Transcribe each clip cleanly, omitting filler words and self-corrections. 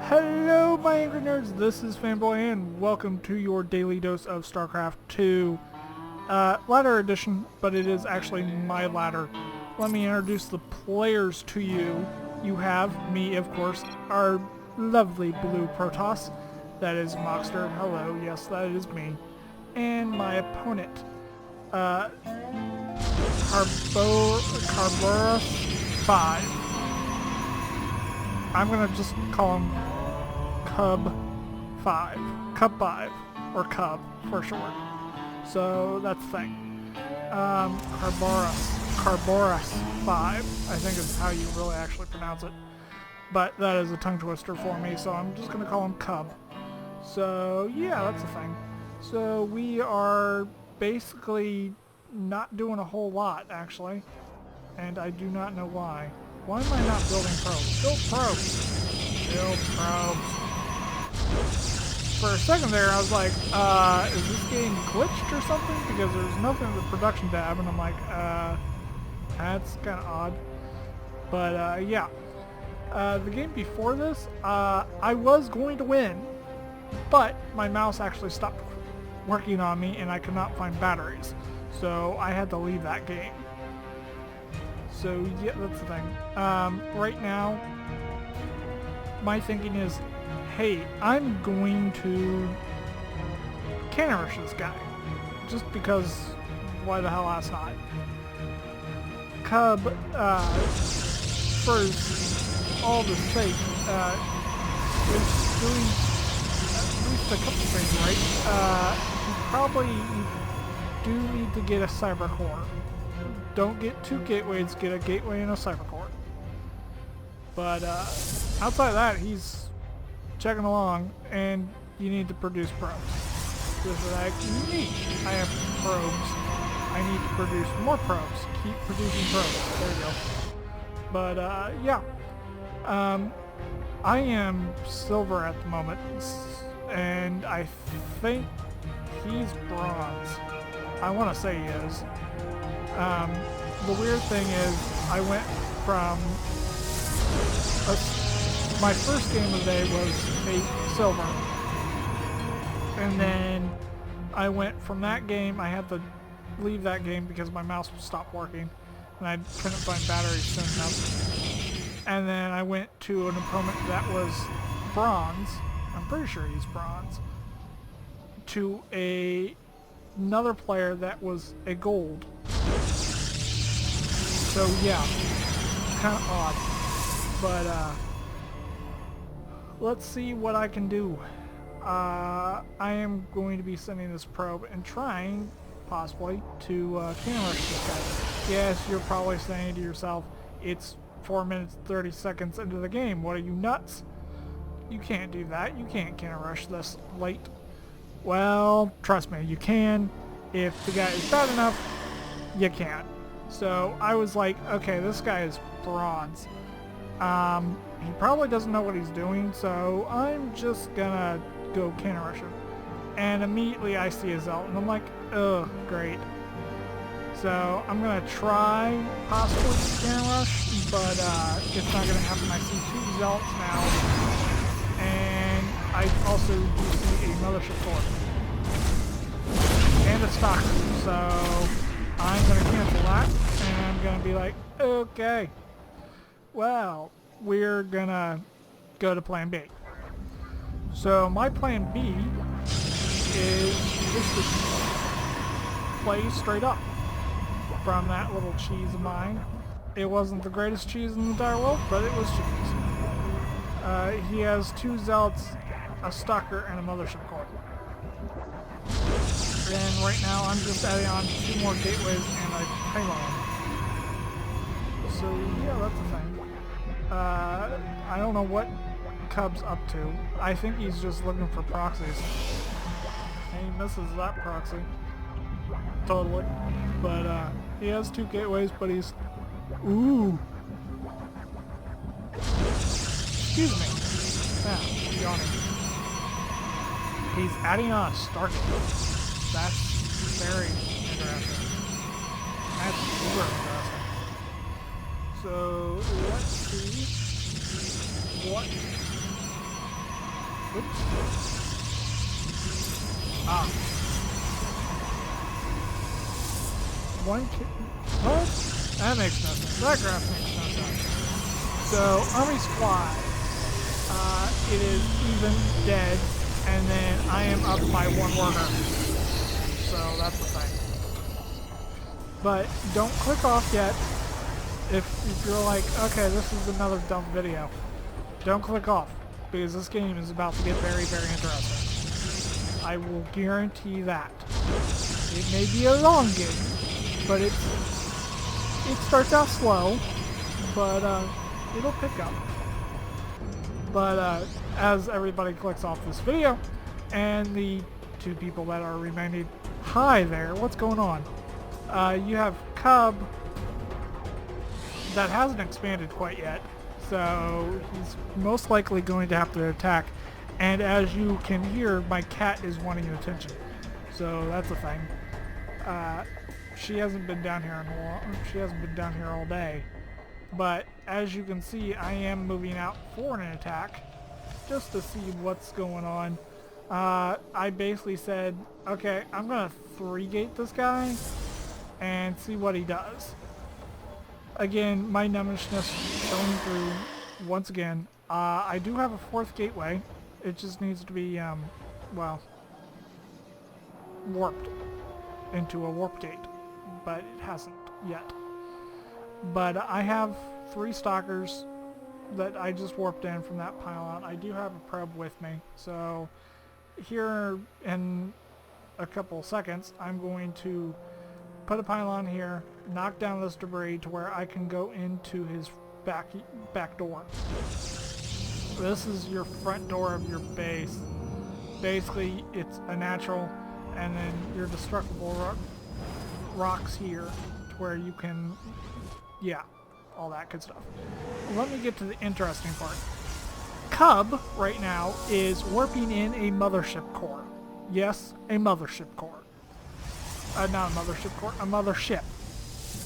Hello my angry nerds, this is Fanboy and welcome to your daily dose of StarCraft 2 ladder edition, but it is actually my ladder. Let me introduce the players to you. You have me, of course, our lovely blue Protoss, that is Moxter, hello, yes that is me, and my opponent, Carboras 5. I'm gonna just call him Cub 5, or Cub for short. So that's the thing. Carboras 5, I think is how you really actually pronounce it. But that is a tongue twister for me, so I'm just gonna call him Cub. So yeah, that's the thing. So we are basically not doing a whole lot, actually. And I do not know why. Why am I not building probes? Build probes! Build probes. For a second there, I was like, is this game glitched or something? Because there's nothing in the production tab, and I'm like, that's kind of odd. But, yeah. The game before this, I was going to win, but my mouse actually stopped working on me, and I could not find batteries. So I had to leave that game. So yeah, that's the thing. Right now, my thinking is, hey, I'm going to cannon rush this guy. Just because, why the hell else not? Cub, for all the sake, is doing at least a couple things right. You do need to get a cyber core. Don't get two gateways, get a gateway and a cyber core. But outside of that, he's checking along, and you need to produce probes. This is like, neat. I have probes. I need to produce more probes. Keep producing probes. There you go. But yeah. I am silver at the moment, and I think he's bronze. I want to say he is. The weird thing is, I went from my first game of the day was a silver, and then I went from that game. I had to leave that game because my mouse stopped working, and I couldn't find batteries soon enough. And then I went to an opponent that was bronze. I'm pretty sure he's bronze. To another player that was a gold. So yeah, kind of odd, but let's see what I can do. I am going to be sending this probe and trying, possibly, to cannon rush this guy. Yes, you're probably saying to yourself, it's 4 minutes 30 seconds into the game. What are you, nuts? You can't do that. You can't cannon rush this late. Well, trust me, you can. If the guy is bad enough, you can. So I was like, okay, this guy is bronze. He probably doesn't know what he's doing, so I'm just gonna go cannon rush him. And immediately I see a Zelt, and I'm like, ugh, great. So I'm gonna try possibly cannon rush, but it's not gonna happen. I see two Zelts now, and I also do see a mothership core and a stalker. So I'm going to cancel that, and I'm going to be like, okay, well, we're going to go to plan B. So my plan B is just to play straight up from that little cheese of mine. It wasn't the greatest cheese in the entire world, but it was cheese. He has two Zealots, a Stalker, and a Mothership Core. And right now I'm just adding on 2 more gateways and a payload. So yeah, that's the thing. I don't know what Cub's up to. I think he's just looking for proxies. And he misses that proxy. Totally. But he has 2 gateways, but he's... Ooh! Excuse me. Yeah, yawning. He's adding on a Stargate. That's very interesting. That's super interesting. So let's see what Oops. Ah. One kid. What? That makes no sense. That graph makes no sense. So, Army Squad. It is even dead, and then I am up by one worker. So, that's the thing. But don't click off yet. If you're like, okay, this is another dumb video. Don't click off, because this game is about to get very, very interesting. I will guarantee that. It may be a long game, but it starts out slow, but it'll pick up. But as everybody clicks off this video, and the two people that are remaining, hi there, what's going on? You have Cub that hasn't expanded quite yet, so he's most likely going to have to attack. And as you can hear, my cat is wanting attention, so that's a thing. She hasn't been down here she hasn't been down here all day, but as you can see, I am moving out for an attack just to see what's going on. I basically said, okay, I'm gonna 3-gate this guy and see what he does. Again, my nemesis showing through once again. I do have a 4th gateway. It just needs to be, well, warped into a warp gate, but it hasn't yet. But I have 3 stalkers that I just warped in from that pylon. I do have a probe with me, so here in a couple seconds, I'm going to put a pylon here, knock down this debris to where I can go into his back door. This is your front door of your base. Basically, it's a natural, and then your destructible rocks here to where you can, yeah, all that good stuff. Let me get to the interesting part. Cub, right now, is warping in a mothership core. Yes, a mothership core. Not a mothership core, a mothership.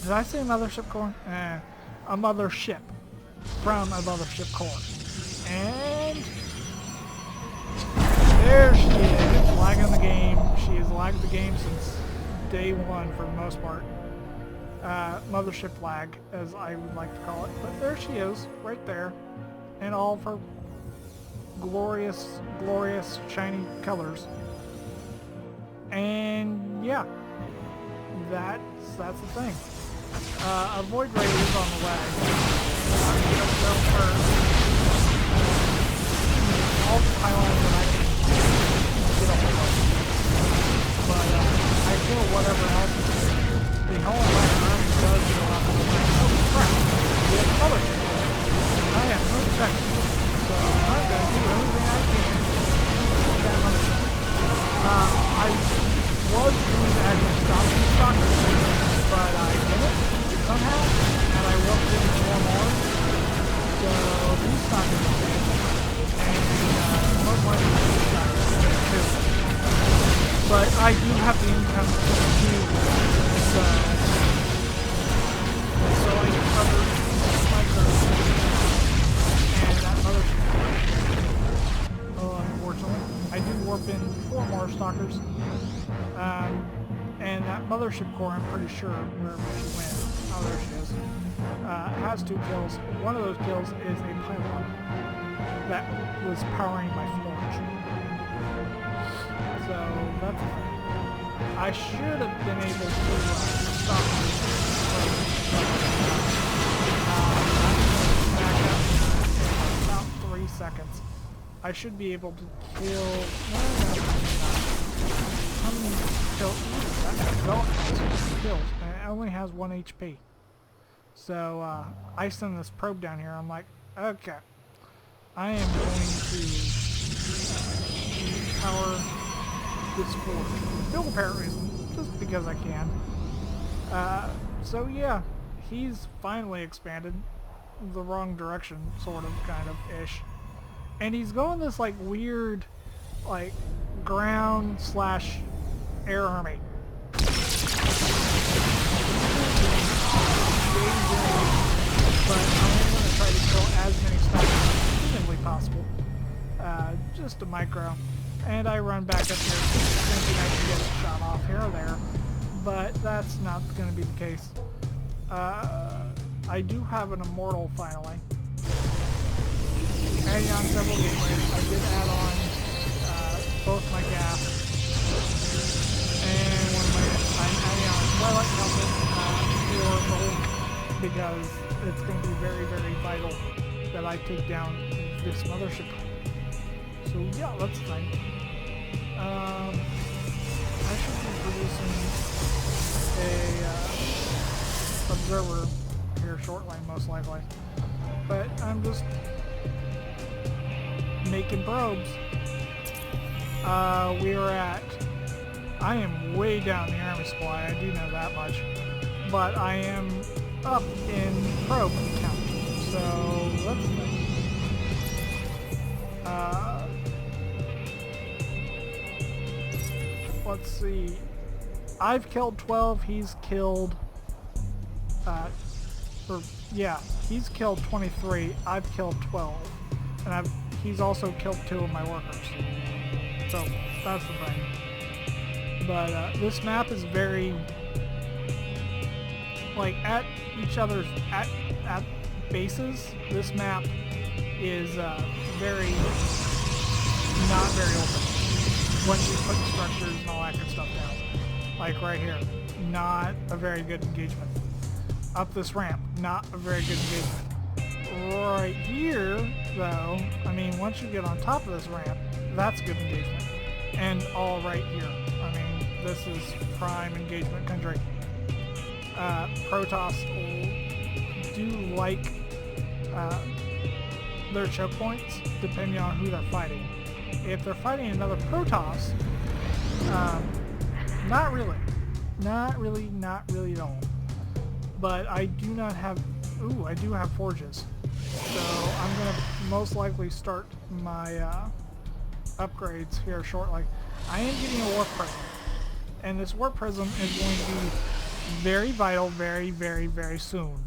Did I say mothership core? A mothership from a mothership core. And there she is, lagging the game. She has lagged the game since day one for the most part. Mothership lag, as I would like to call it. But there she is, right there, in all of her glorious, glorious, shiny colors. And yeah, that's the thing. Avoid rays on the lag. I'm gonna go for all the pylons that I can get a hold of. But I feel whatever else the whole army does go up to the line. Oh crap! We have another thing. I have no protection. So I'm gonna do everything I can to get that mother. I was going to actually stop these stalkers, but I didn't somehow, and I roped in 4 more. So these stalkers are dead, and most likely these stalkers are dead too. But I do have the income to do so I can cover my curve and that mothership. Oh, unfortunately, I did warp in 4 more stalkers. And that mothership core, I'm pretty sure wherever she went. Oh, there she is. Has 2 kills. One of those kills is a pylon that was powering my forge. So that's the thing. I should have been able to stop this. Back up in about 3 seconds. I should be able to kill. How many kills? Kills, and it only has 1 HP. So I send this probe down here. I'm like, okay, I am going to power this forge. No apparent reason, just because I can. So yeah, he's finally expanded the wrong direction, sort of, kind of, ish. And he's going this like weird, like ground / air army. But I'm going to try to kill as many snipers as humanly possible. just a micro. And I run back up here thinking I can get a shot off here or there, but that's not going to be the case. I do have an immortal finally. Adding on several gateways. I did add on both my gas and I'm adding on Twilight Helmet for the whole, because it's going to be very, very vital that I take down this mothership. So yeah, that's fine. I should be producing a observer here shortly, most likely. But I'm just making probes. I am way down the army supply, I do know that much. But I am up in probe count, so that's the thing. Let's see. I've killed 12, he's killed he's killed 23, I've killed 12. And he's also killed 2 of my workers. So that's the thing. But this map is very, like, at each other's at bases. This map is very not very open once you put structures and all that good stuff down. Like right here, not a very good engagement. Up this ramp, not a very good engagement. Right here, though, I mean, once you get on top of this ramp, that's good engagement. And all right here, I mean, this is prime engagement country. Protoss do like their choke points, depending on who they're fighting. If they're fighting another Protoss, not really. Not really at all. But I do not have, I do have forges. So I'm going to most likely start my upgrades here shortly. I am getting a warp prism. And this warp prism is going to be very vital very, very, very soon.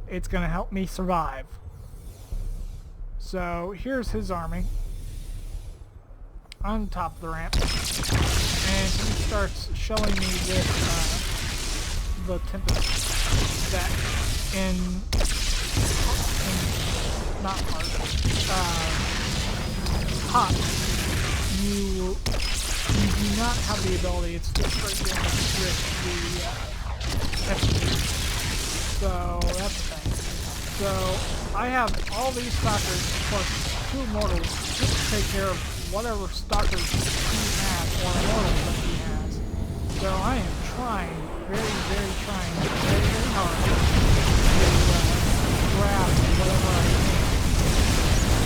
It's going to help me survive. So here's his army on top of the ramp. And he starts shelling me with the Tempest that not hot, you do not have the ability. It's just straight damage with the Tempest. So that's the thing. So I have all these stalkers plus 2 immortals just to take care of whatever stalkers he has or immortals that he has. So I am trying, very, very hard to grab whatever I can.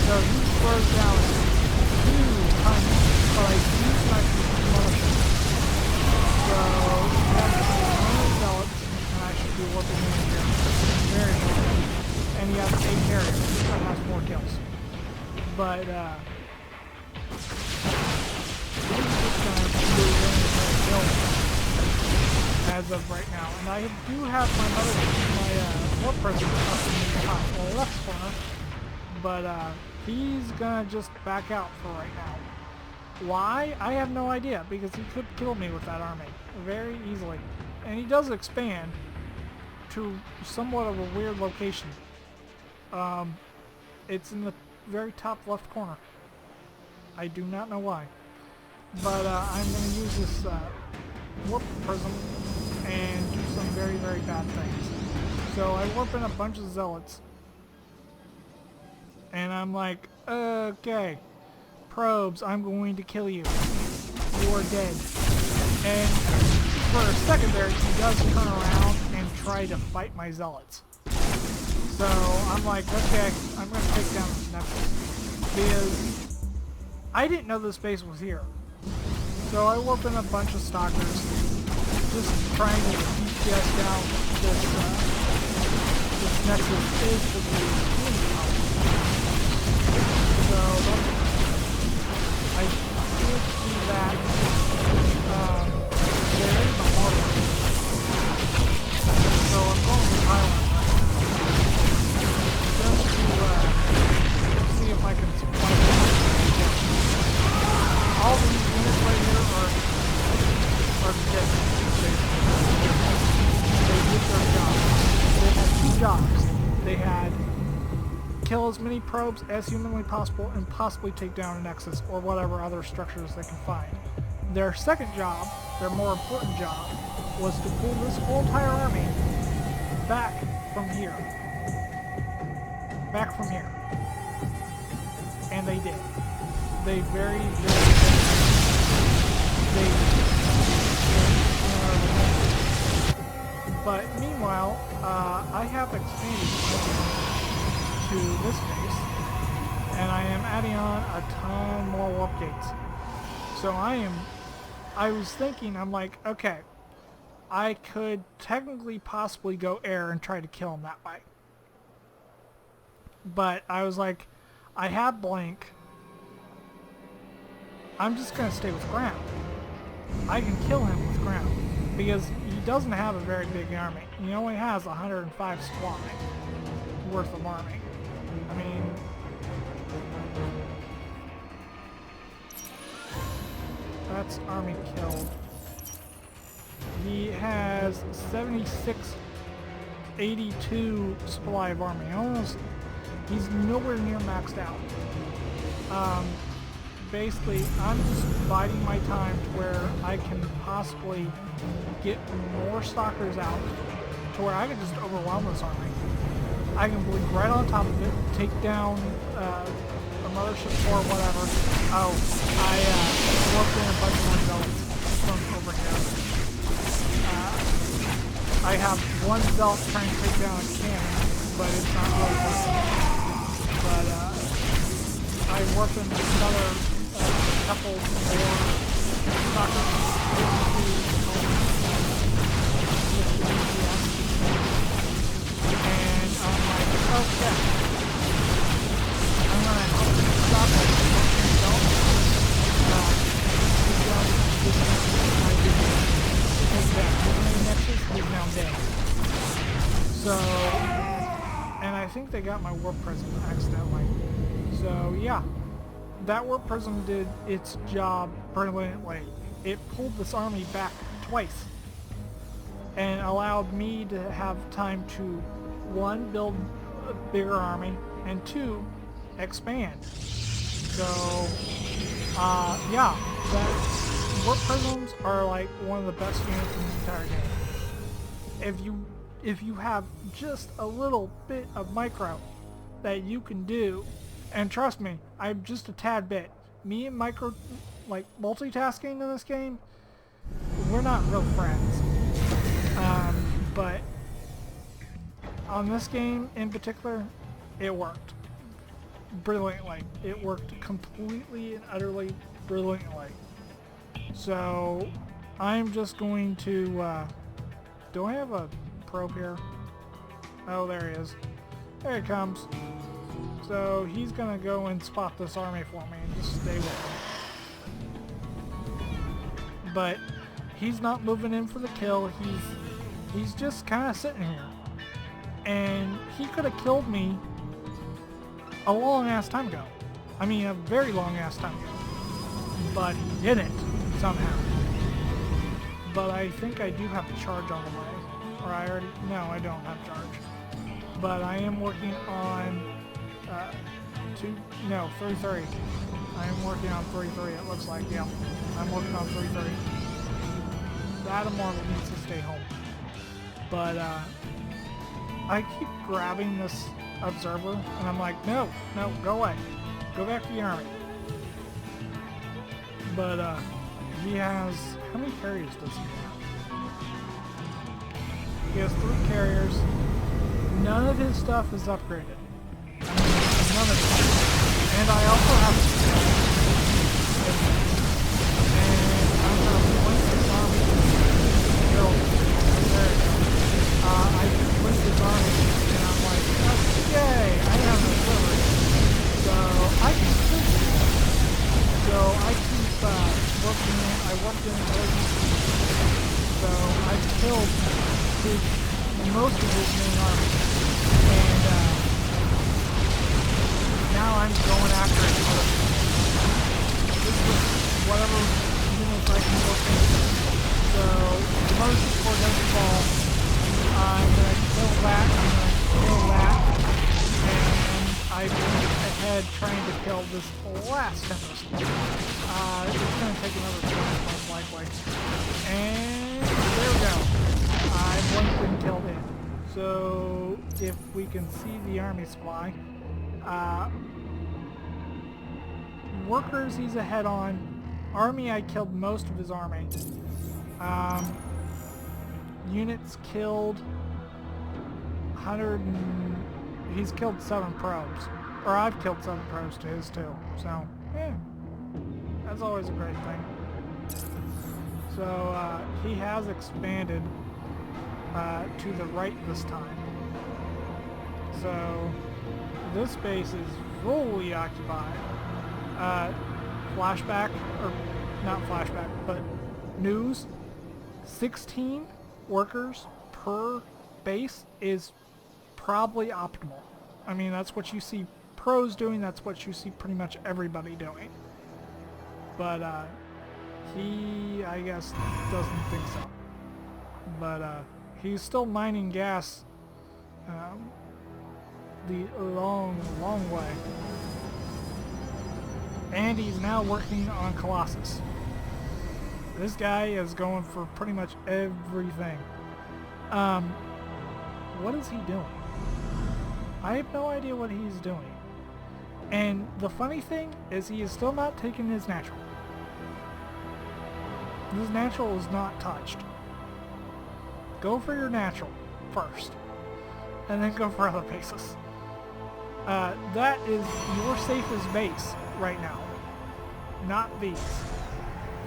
So he throws down 2 tons, but I do not use the mothership. So that's one zealots, and I should be working in here very shortly. And he has 8 carriers, that has 4 kills. But he's just gonna do kills as of right now. And I do have my warp presence up in the top left corner, but he's gonna just back out for right now. Why? I have no idea, because he could kill me with that army very easily. And he does expand to somewhat of a weird location. It's in the very top left corner. I do not know why. But I'm going to use this warp prism and do some very, very bad things. So I warp in a bunch of zealots. And I'm like, okay, probes, I'm going to kill you. You are dead. And for a second there, he does turn around and try to fight my zealots. So I'm like, okay, I'm going to take down this Nexus. Because I didn't know this base was here. So I warp in a bunch of stalkers, just trying to DPS down this Nexus is to be extremely powerful. So I did see that there is a harbor. So I'm going to Thailand right now. Just to see if I can supply them. all these units right here are dead. They did their job. They had two jobs. They had kill as many probes as humanly possible and possibly take down a nexus or whatever other structures they can find. Their second job, their more important job, was to pull this whole entire army back from here. Back from here. And they did. They very but meanwhile, I have expanded to this base, and I am adding on a ton more warp gates. So I was thinking, I'm like, okay, I could technically possibly go air and try to kill him that way. But I was like, I have blank. I'm just going to stay with ground. I can kill him with ground because he doesn't have a very big army. He only has 105 squad worth of army. I mean, that's army killed. He has 7682 supply of army. Almost, he's nowhere near maxed out. Basically, I'm just biding my time to where I can possibly get more stalkers out to where I can just overwhelm this army. I can bleed right on top of it, take down a mothership or whatever. Oh, I warped in a bunch of zealots from over here. I have one zealot trying to take down a cannon, but it's not really working. But I warped in another couple more stalkers and I'm like, okay, I'm gonna help stop it. He's now dead. So, and I think they got my warp prism accidentally. So yeah, that warp prism did its job brilliantly. It pulled this army back twice and allowed me to have time to, one, build a bigger army, and two, expand. So, yeah, that warp prisms are like one of the best units in the entire game. If you have just a little bit of micro that you can do, and trust me, I'm just a tad bit. Me and micro, like multitasking in this game, we're not real friends. But on this game in particular, it worked brilliantly. It worked completely and utterly brilliantly. So I'm just going to, do I have a probe here? Oh, there he is. There he comes. So he's gonna go and spot this army for me and just stay with him. But he's not moving in for the kill. He's just kind of sitting here. And he could have killed me a long ass time ago. I mean, a very long ass time ago. But he didn't somehow. But I think I do have a charge on the way. Or I already... No, I don't have charge. But I am working on... 3-3. I am working on 3-3, it looks like. Yeah, I'm working on 3-3. That immortal needs to stay home. But, I keep grabbing this observer, and I'm like, no, go away. Go back to the army. But, he has... How many carriers does he have? He has 3 carriers. None of his stuff is upgraded. None of it. And I also have... And I'm going to point this army. I just point this army, and I'm like, okay, I have no delivery. So I can sleep. So I keep working in. I worked in so I killed most of his main army. And now I'm going after it. This is what to kill this last Tempest. It's going to take another turn, most likely. And there we go. I blinked and killed it. So if we can see the army supply, workers he's ahead on. Army, I killed most of his army. Units killed 100 and he's killed 7 probes. Or I've killed 7 probes to his too. So, yeah. That's always a great thing. So, he has expanded to the right this time. So, this base is fully occupied. Flashback, or not flashback, but news, 16 workers per base is probably optimal. I mean, that's what you see pros doing, that's what you see pretty much everybody doing. But, he, I guess, doesn't think so. But, he's still mining gas, the long way. And he's now working on Colossus. This guy is going for pretty much everything. What is he doing? I have no idea what he's doing. And the funny thing is he is still not taking his natural. His natural is not touched. Go for your natural first. And then go for other bases. That is your safest base right now. Not these.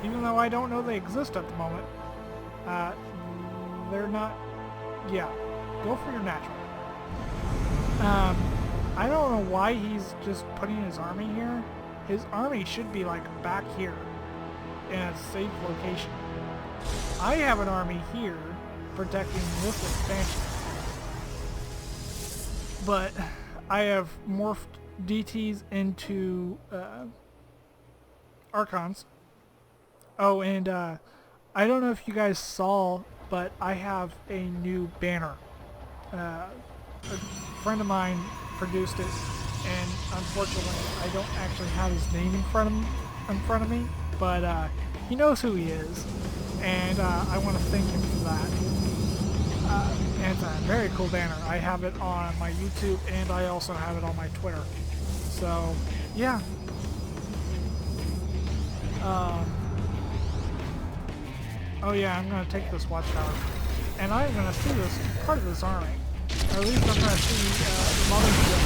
Even though I don't know they exist at the moment. They're not... Yeah. Go for your natural. I don't know why he's just putting his army here. His army should be like back here in a safe location. I have an army here protecting this expansion. But I have morphed DTs into Archons. Oh, and I don't know if you guys saw, but I have a new banner. A friend of mine produced it, and unfortunately I don't actually have his name in front of me, but he knows who he is, and I want to thank him for that. And it's a very cool banner. I have it on my YouTube, and I also have it on my Twitter. So, yeah. Oh yeah, I'm going to take this watchtower. And I'm going to see this part of this army. Or at least I'm going to see the mothership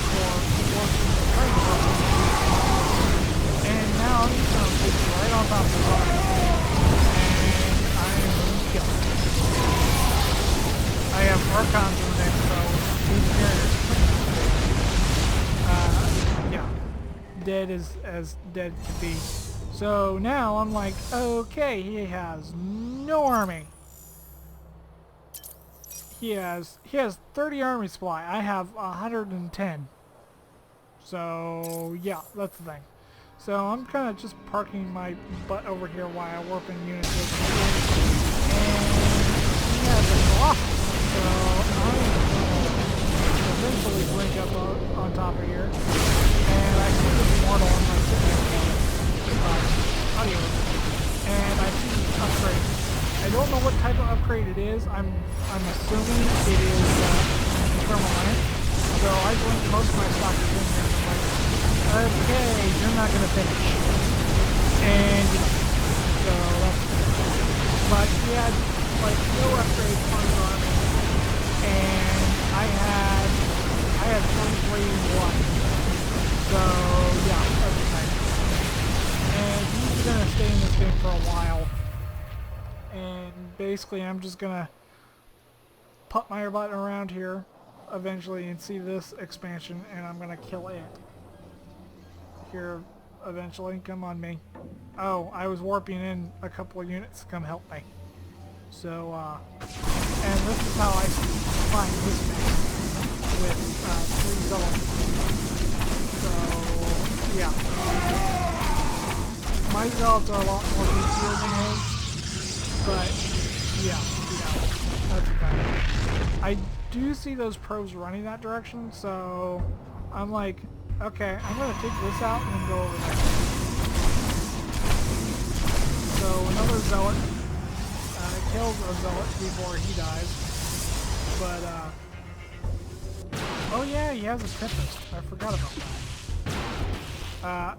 for working the training process. And now I'm just going to take it right on top of this army. And I am going to kill it. I have Archons in the next, so these carriers, yeah, dead as dead could be. So now I'm like, okay, he has no army. He has 30 army supply. I have 110. So yeah, that's the thing. So I'm kind of just parking my butt over here while I warp in units over here. And he has a Colossus. So I'm eventually blink up on top of here. And I see this mortal on my audio. And I see these upgrades. I don't know what type of upgrade it is. I'm assuming it is thermal iron. So I blinked most of my stockers in here. I'm like, okay, you're not gonna finish. And so that's good. But he had like no upgrades on his army. And I had 23-1. So yeah, that's nice. And he's gonna stay in this game for a while. And basically I'm just gonna put my butt around here eventually and see this expansion, and I'm gonna kill it here eventually. Come on, me. Oh, I was warping in a couple of units to come help me. So and this is how I find this map with 3 zones. So yeah, my zealots are a lot more easier than his. But, yeah, you know, that's okay. I do see those probes running that direction, so I'm like, Okay, I'm gonna take this out and then go over there. So another zealot kills a zealot before he dies. But oh yeah, he has a Tempest. I forgot about that.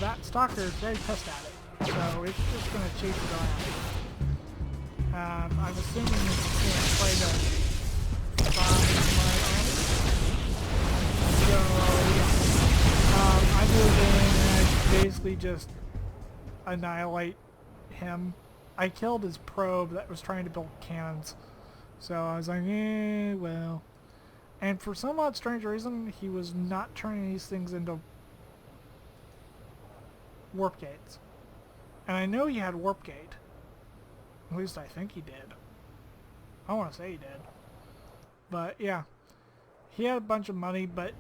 That stalker is very pissed at it, so it's just gonna chase it around. I'm assuming it's gonna try to find my army. So yeah, I move in and I basically just annihilate him. I killed his probe that was trying to build cannons. So I was like, well. And for some odd strange reason, he was not turning these things into warp gates. And I know he had warp gate. At least I think he did. I want to say he did. But yeah. He had a bunch of money, but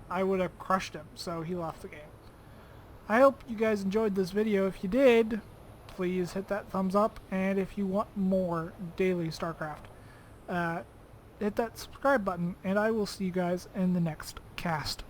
I would have crushed him, so he left the game. I hope you guys enjoyed this video. If you did, please hit that thumbs up, and if you want more daily StarCraft, hit that subscribe button, and I will see you guys in the next cast.